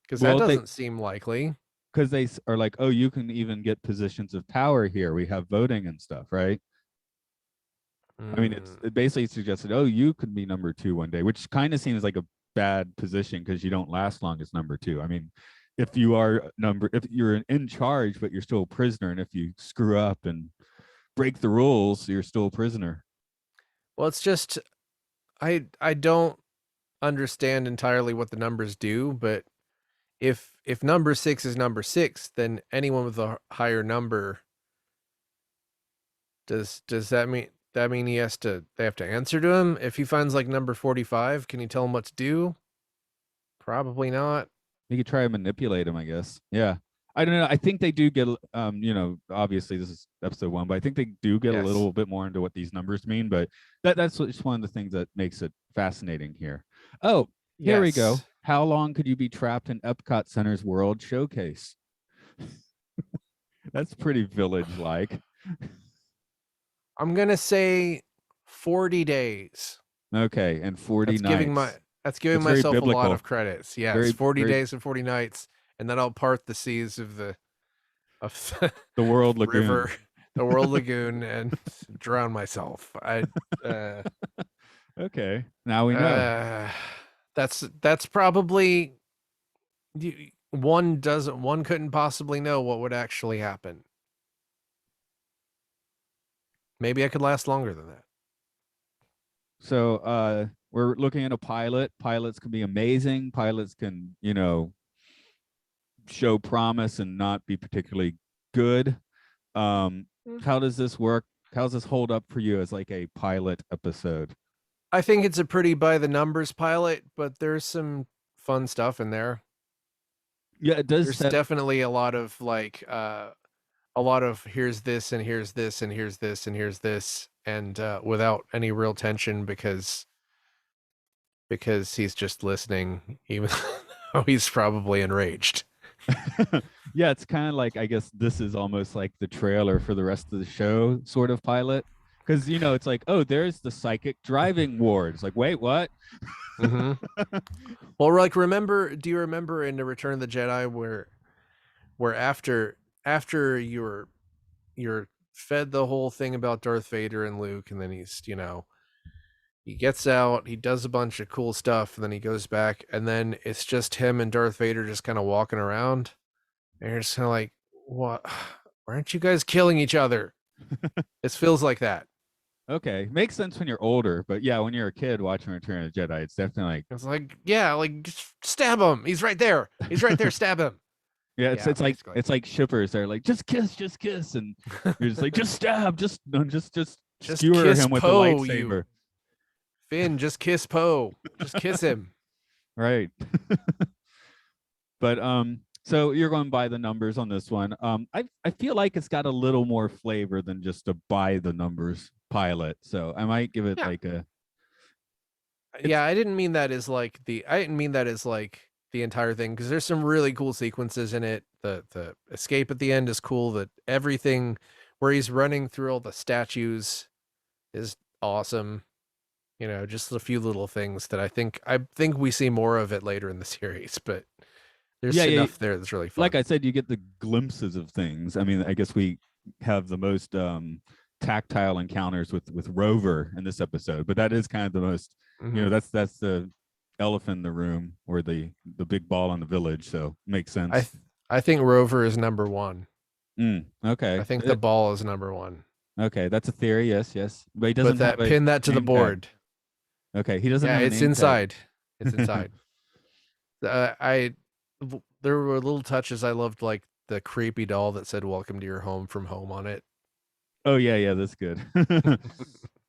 Because that Well, they doesn't seem likely. because they are like, oh, you can even get positions of power here. We have voting and stuff, right? I mean, Mm. it basically suggested, oh, you could be number two one day, which kind of seems like a bad position because you don't last long as number two. I mean, if you're in charge, but you're still a prisoner, and if you screw up and break the rules, you're still a prisoner. Well, it's just I don't understand entirely what the numbers do, but if number six is number six, then anyone with a higher number does that mean they have to answer to him? If he finds like number 45, can you tell him what to do? Probably not. You could try and manipulate them, I guess. Yeah. I don't know. I think they do get, obviously this is episode one, but I think they do get a Yes. little bit more into what these numbers mean. But that's just one of the things that makes it fascinating here. Oh, here we go. Yes. How long could you be trapped in Epcot Center's World Showcase? That's pretty village-like. I'm gonna say 40 days. Okay, and 40 That's giving my nights. that's giving That's very myself a lot biblical. of credits. Yes, Very, 40 very days and 40 nights, and then I'll part the seas of the the World river, Lagoon. the World Lagoon, and drown myself. Uh, Okay, now we know. uh, that's probably one couldn't possibly know what would actually happen. Maybe I could last longer than that. So we're looking at a pilot. Pilots can be amazing. Pilots can, show promise and not be particularly good. Um, Mm. how does this work? How does this hold up for you as like a pilot episode? I think it's a pretty by the numbers pilot, but there's some fun stuff in there. Yeah, it does There's set. definitely a lot of like a lot of here's this and here's this and here's this and here's this and without any real tension because he's just listening even though he's probably enraged. Yeah, it's kind of like, I guess this is almost like the trailer for the rest of the show, sort of pilot. Because it's like, oh, there's the psychic driving ward. It's like, wait, what? Mm-hmm. Well, like do you remember in the Return of the Jedi where after you're fed the whole thing about Darth Vader and Luke, and then he's he gets out, he does a bunch of cool stuff, and then he goes back, and then it's just him and Darth Vader just kind of walking around, and you're just kind of like, what? Why aren't you guys killing each other? It feels like that. Okay, makes sense when you're older, but yeah, when you're a kid watching Return of the Jedi, it's definitely It's like, yeah, like just stab him. He's right there. He's right there. Stab him. yeah, Yeah, basically. it's like shippers. They're like just kiss, and you're just like just stab, just no, just Just skewer kiss him with the Poe, lightsaber. you Finn. Just kiss Poe. Just kiss him. Right. But so you're going by the numbers on this one. I feel like it's got a little more flavor than just a by the numbers pilot. So I might give it Yeah. like a Yeah, I didn't mean that as like the entire thing, because there's some really cool sequences in it. The escape at the end is cool. That everything where he's running through all the statues is awesome. You know, just a few little things that I think we see more of it later in the series, but there's yeah, yeah. enough there that's really Like fun. I said, you get the glimpses of things. I mean, I guess we have the most tactile encounters with Rover in this episode, but that is kind of the most, Mhm. that's the elephant in the room or the big ball in the village. So makes sense. I think Rover is number one. Okay. I think the ball is number one. Okay, that's a theory. Yes, yes, but he Put doesn't have that, a pin that to the name tag. board. Okay, he doesn't Yeah, have a it's name tag. inside. It's inside. I there were little touches I loved, like the creepy doll that said "Welcome to your home from home" on it. Oh yeah, yeah, that's good.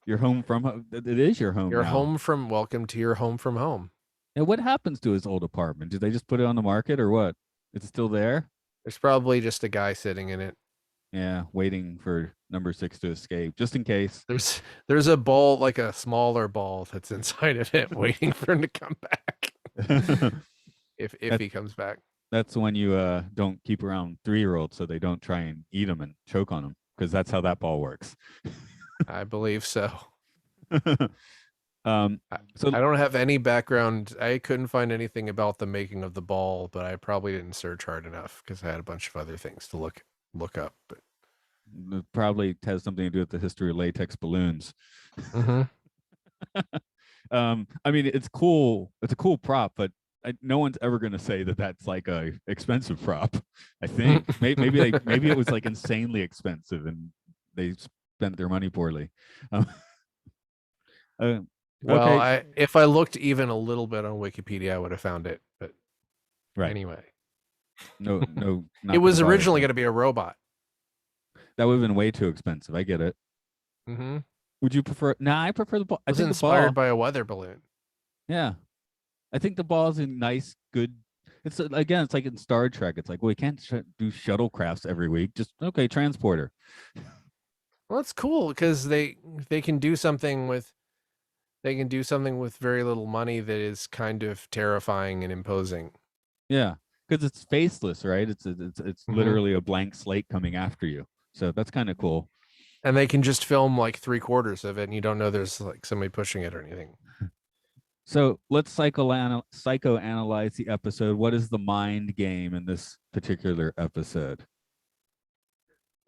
Your home from it is your home Your now. home from welcome to your home from home. And what happens to his old apartment? Did they just put it on the market or what? It's still there? There's probably just a guy sitting in it. Yeah, waiting for number 6 to escape, just in case. There's a ball, like a smaller ball, that's inside of it, waiting for him to come back. if That, he comes back. that's when you don't keep around 3-year-olds so they don't try and eat them and choke on them, because that's how that ball works. I believe so. So I don't have any background. I couldn't find anything about the making of the ball, but I probably didn't search hard enough because I had a bunch of other things to look up. But it probably has something to do with the history of latex balloons. I mean, it's cool. It's a cool prop, but no one's ever going to say that that's like a expensive prop. I think maybe it was like insanely expensive and they spent their money poorly. well, Okay, if I looked even a little bit on Wikipedia, I would have found it. But right. anyway, No, not it was the bother, originally but going to be a robot. that would have been way too expensive. I get it. Mm-hmm. Would you prefer? Nah, I prefer the ball. It was inspired by a weather balloon. Yeah, I think the ball is a nice, good. It's again, it's like in Star Trek. It's like, well, we can't do shuttlecrafts every week. Just okay, transporter. Well, it's cool because they can do something with very little money that is kind of terrifying and imposing. Yeah, because it's faceless, right? It's literally a blank slate coming after you. So that's kind of cool. And they can just film like 3/4 of it, and you don't know there's like somebody pushing it or anything. So let's psychoanalyze the episode. What is the mind game in this particular episode?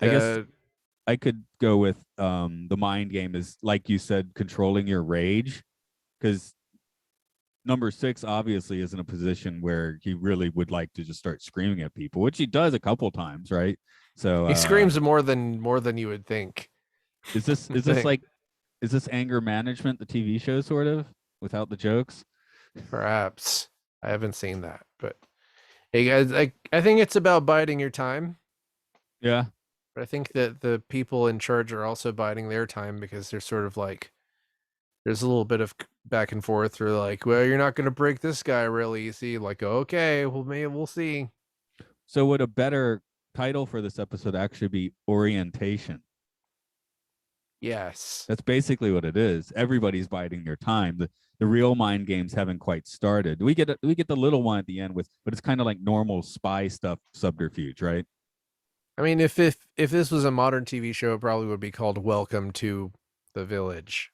I guess I could go with the mind game is, like you said, controlling your rage, because number 6 obviously is in a position where he really would like to just start screaming at people, which he does a couple times, right? So He screams more than you would think. is this is this anger management, the TV show, sort of, without the jokes? Perhaps. I haven't seen that, but hey guys, I think it's about biding your time. Yeah. But I think that the people in charge are also biding their time, because they're sort of like, there's a little bit of back and forth. They're like, well, you're not going to break this guy real easy. Like, okay, well, maybe we'll see. So would a better title for this episode actually be Orientation? Yes. That's basically what it is. Everybody's biding their time. The real mind games haven't quite started. We get the little one at the end but it's kind of like normal spy stuff, subterfuge, right? I mean, if this was a modern TV show, it probably would be called Welcome to the Village.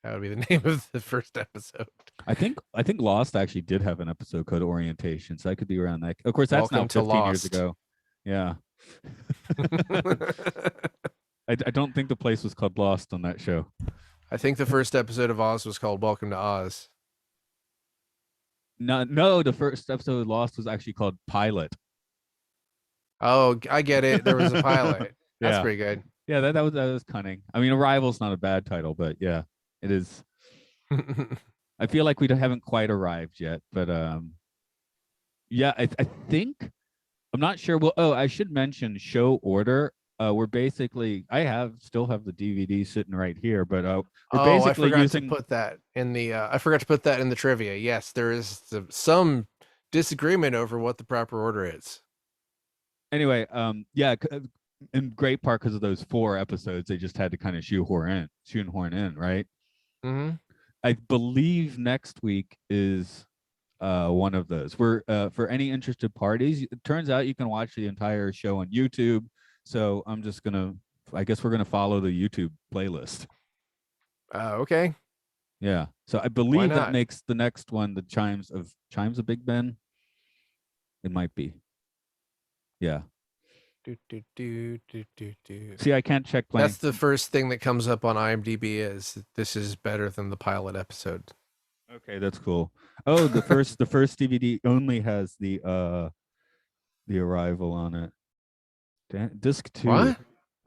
That would be the name of the first episode. I think Lost actually did have an episode called Orientation, so I could be around that. Of course, that's now 15 years ago. Yeah. I don't think the place was called Lost on that show. I think the first episode of Oz was called Welcome to Oz. No, the first episode of Lost was actually called Pilot. Oh, I get it. There was a pilot. That's Yeah. pretty good. Yeah, that was cunning. I mean, Arrival's not a bad title, but yeah, it is. I feel like we haven't quite arrived yet, but yeah, I think I'm not sure. Well, oh, I should mention show order. We're basically I still have the DVD sitting right here, but we're Oh, I basically forgot to using put that in the. I forgot to put that in the trivia. Yes, there is some disagreement over what the proper order is. anyway. Yeah, in great part because of those 4 episodes, they just had to kind of shoehorn in, right? Hmm. I believe next week is one of those. We're for any interested parties. It turns out you can watch the entire show on YouTube. So I guess we're gonna follow the YouTube playlist. Okay, Yeah. So I why believe that not? makes the next one the Chimes of Big Ben. It might be. Yeah. Do, do, do, do, do, do. See, I can't check That's blank. the first thing that comes up on IMDb is this is better than the pilot episode. Okay, that's cool. Oh, the first DVD only has the arrival on it. Disc two. What?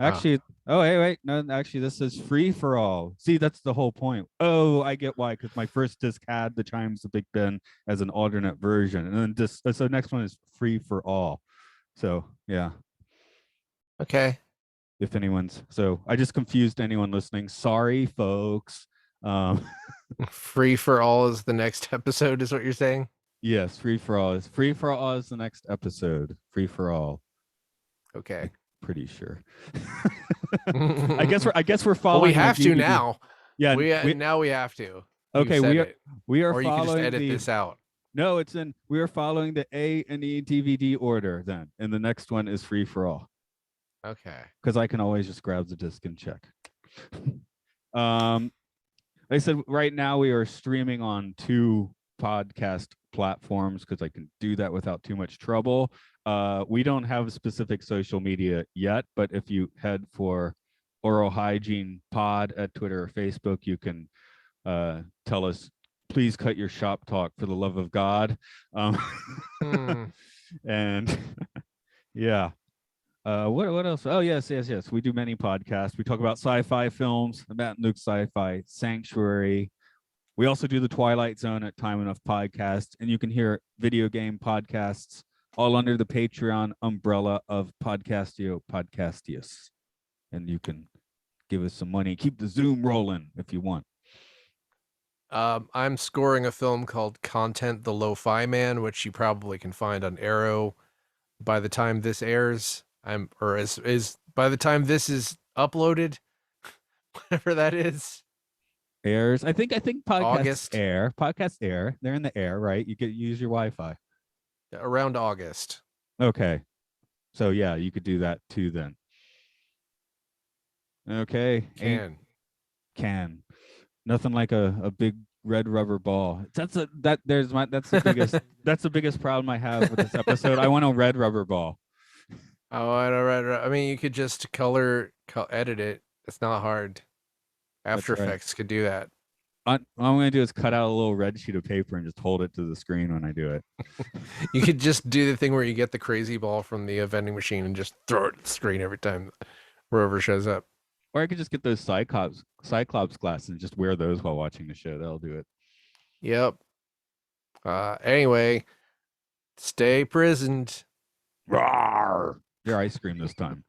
Ah, Actually, oh hey, wait, no, actually, this is free for all. See, that's the whole point. Oh, I get why, because my first disc had the Chimes of Big Ben as an alternate version, and then this, so next one is free for all. So yeah, okay. if anyone's, so I just confused anyone listening. Sorry, folks. Um, Free for all is the next episode, is what you're saying? yes, free for all is the next episode. Free for all. Okay. Pretty sure. Well, I guess we're we following my have to DVD. now. Yeah, Now we have to. You okay. said it, We are or you could just following edit the this out. no. It's in we are following the A and E DVD order then, and the next one is free for all Okay. because I can always just grab the disc and check. um, like I said, right now we are streaming on 2 podcast platforms because I can do that without too much trouble. We don't have specific social media yet, but if you head for Oral Hygiene Pod at Twitter or Facebook, you can tell us, please cut your shop talk for the love of God. Hmm. And yeah. What else? Oh yes. We do many podcasts. We talk about sci-fi films, the Matt and Luke Sci-Fi Sanctuary. We also do the Twilight Zone at Time Enough Podcast, and you can hear video game podcasts all under the Patreon umbrella of Podcastio Podcastius. And you can give us some money, keep the Zoom rolling if you want. I'm scoring a film called Content the Lo-Fi Man, which you probably can find on Arrow by the time this airs. Is by the time this is uploaded, whatever that is. Airs. I think podcasts August. air. Podcasts air. They're in the air, right? You could use your Wi-Fi. Around August. Okay. So yeah, you could do that too then. Okay. Can. Nothing like a big red rubber ball. That's the biggest problem I have with this episode. I want a red rubber ball. Oh, I mean, you could just edit it. It's not hard. After That's right. Effects could do that. What I'm gonna do is cut out a little red sheet of paper and just hold it to the screen when I do it. You could just do the thing where you get the crazy ball from the vending machine and just throw it at the screen every time Rover shows up. Or I could just get those Cyclops glasses and just wear those while watching the show. That'll do it. Yep. Anyway, stay prisoned. Rawr! Your ice cream this time.